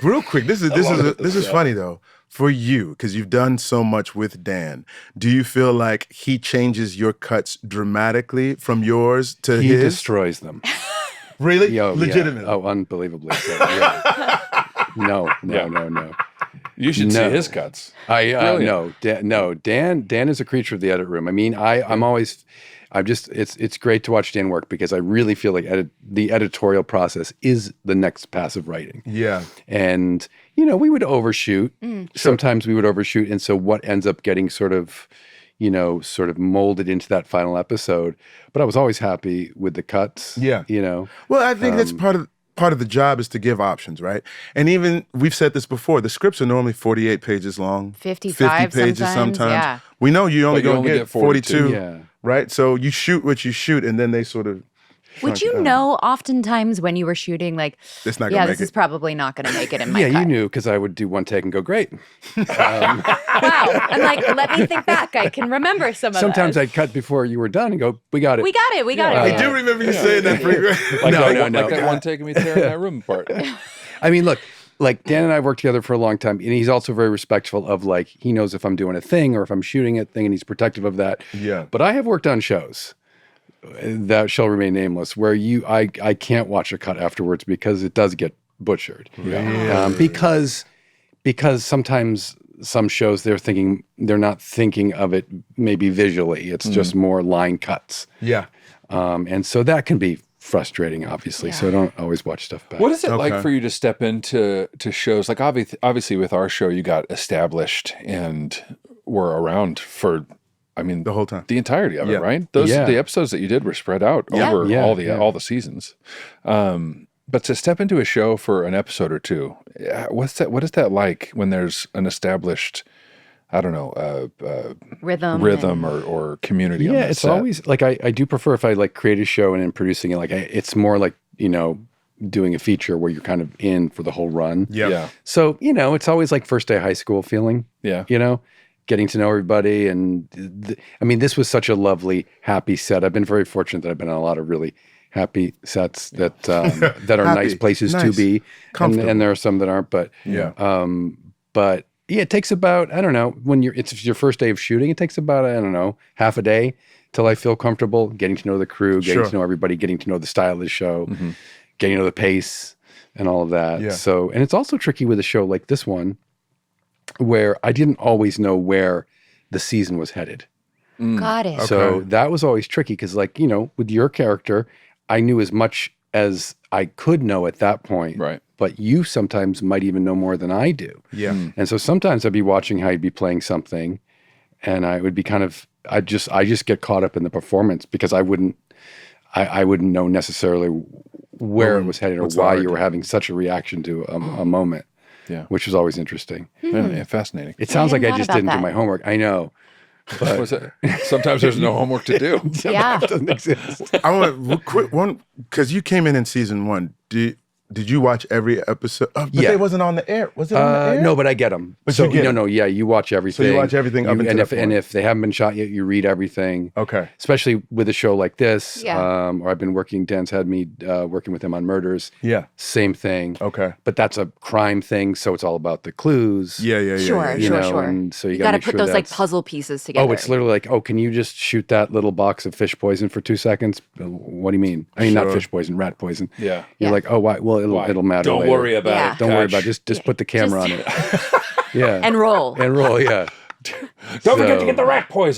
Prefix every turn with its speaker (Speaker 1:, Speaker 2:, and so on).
Speaker 1: Real quick, this is funny though. For you, because you've done so much with Dan, do you feel like he changes your cuts dramatically from yours to
Speaker 2: He
Speaker 1: his?
Speaker 2: destroys them.
Speaker 1: Really?
Speaker 2: Yo,
Speaker 1: Legitimately?
Speaker 2: Yeah. Oh, unbelievably so. Yeah. No.
Speaker 3: You should see his cuts.
Speaker 2: No, Dan is a creature of the edit room. I mean, it's great to watch Dan work because I really feel like the editorial process is the next pass of writing.
Speaker 1: Yeah.
Speaker 2: And, we would overshoot. Sometimes we would overshoot. And so what ends up getting sort of molded into that final episode. But I was always happy with the cuts.
Speaker 1: Yeah.
Speaker 2: Well,
Speaker 1: I think that's part of the job is to give options, right? And even, we've said this before, the scripts are normally 48 pages long.
Speaker 4: 55
Speaker 1: 50 pages sometimes.
Speaker 4: Yeah.
Speaker 1: We know you only going to get 42,
Speaker 2: yeah.
Speaker 1: right? So you shoot what you shoot, and then they sort of...
Speaker 4: Would you know oftentimes when you were shooting, like,
Speaker 1: it's not gonna make
Speaker 4: this is probably not going to make it in my
Speaker 2: Yeah,
Speaker 4: cut.
Speaker 2: you knew because I would do one take and go, great.
Speaker 4: Wow. I'm like, let me think back. I can remember some of
Speaker 2: Sometimes
Speaker 4: those.
Speaker 2: I'd cut before you were done and go, we got it.
Speaker 4: We got it.
Speaker 1: I do remember you saying that pretty
Speaker 3: Like
Speaker 2: No.
Speaker 3: Like that one taking me tearing that room apart.
Speaker 2: I mean, look, like Dan and I have worked together for a long time, and he's also very respectful of, like, he knows if I'm doing a thing or if I'm shooting a thing, and he's protective of that.
Speaker 1: Yeah.
Speaker 2: But I have worked on shows that shall remain nameless where I can't watch a cut afterwards because it does get butchered.
Speaker 1: Yeah.
Speaker 2: Because sometimes some shows they're not thinking of it maybe visually. It's just more line cuts.
Speaker 1: Yeah.
Speaker 2: And so that can be frustrating, obviously. So I don't always watch stuff back.
Speaker 3: What is it like for you to step into shows? Like obviously with our show, you got established and were around for, I mean,
Speaker 1: the whole time,
Speaker 3: the entirety of it, right? The episodes that you did were spread out over all the seasons. But to step into a show for an episode or two, what is that like when there's an established, I don't know, rhythm or community?
Speaker 2: Yeah, it's set? Always like I do prefer if I like create a show and then producing it. Like it's more like doing a feature where you're kind of in for the whole run.
Speaker 1: Yeah.
Speaker 2: So it's always like first day of high school feeling.
Speaker 3: Yeah.
Speaker 2: Getting to know everybody, and I mean, this was such a lovely, happy set. I've been very fortunate that I've been on a lot of really happy sets that that are nice places to be, and there are some that aren't. But it takes about, I don't know, it's your first day of shooting. It takes about, I don't know, half a day till I feel comfortable getting to know the crew, getting to know everybody, getting to know the style of the show, getting to know the pace, and all of that.
Speaker 1: Yeah.
Speaker 2: So, and it's also tricky with a show like this one, where I didn't always know where the season was headed.
Speaker 4: Got it.
Speaker 2: So that was always tricky because, like, with your character, I knew as much as I could know at that point.
Speaker 3: Right.
Speaker 2: But you sometimes might even know more than I do.
Speaker 1: Yeah.
Speaker 2: And so sometimes I'd be watching how you'd be playing something, and I would be I just get caught up in the performance because I wouldn't know necessarily where it was headed or why you were having such a reaction to a moment.
Speaker 3: Yeah,
Speaker 2: which was always interesting.
Speaker 3: Yeah, fascinating.
Speaker 2: It sounds like I just didn't do my homework. I know.
Speaker 3: But sometimes there's no homework to do.
Speaker 4: Yeah.
Speaker 2: It doesn't exist.
Speaker 1: I want to quick one, because you came in season 1. Did you watch every episode? But it wasn't on the air. Was it on the air?
Speaker 2: No, but I get them.
Speaker 1: But you get them.
Speaker 2: Yeah, you watch everything.
Speaker 1: So you watch everything up until that point.
Speaker 2: And if they haven't been shot yet, you read everything.
Speaker 1: Okay.
Speaker 2: Especially with a show like this.
Speaker 4: Yeah.
Speaker 2: Or I've been Dan's had me working with him on Murders.
Speaker 1: Yeah.
Speaker 2: Same thing.
Speaker 1: Okay.
Speaker 2: But that's a crime thing, so it's all about the clues.
Speaker 1: Yeah.
Speaker 4: Sure.
Speaker 2: And so you got to
Speaker 4: put those like puzzle pieces together.
Speaker 2: Oh, it's literally like, can you just shoot that little box of fish poison for 2 seconds? What do you mean? I mean, not fish poison, rat poison.
Speaker 3: Yeah.
Speaker 2: You're like, oh, why? Well, it'll matter.
Speaker 3: Don't
Speaker 2: later.
Speaker 3: worry about it.
Speaker 2: Don't worry about it. Just put the camera on it. Yeah.
Speaker 4: And roll.
Speaker 2: Yeah.
Speaker 3: Don't forget to get the rat poison.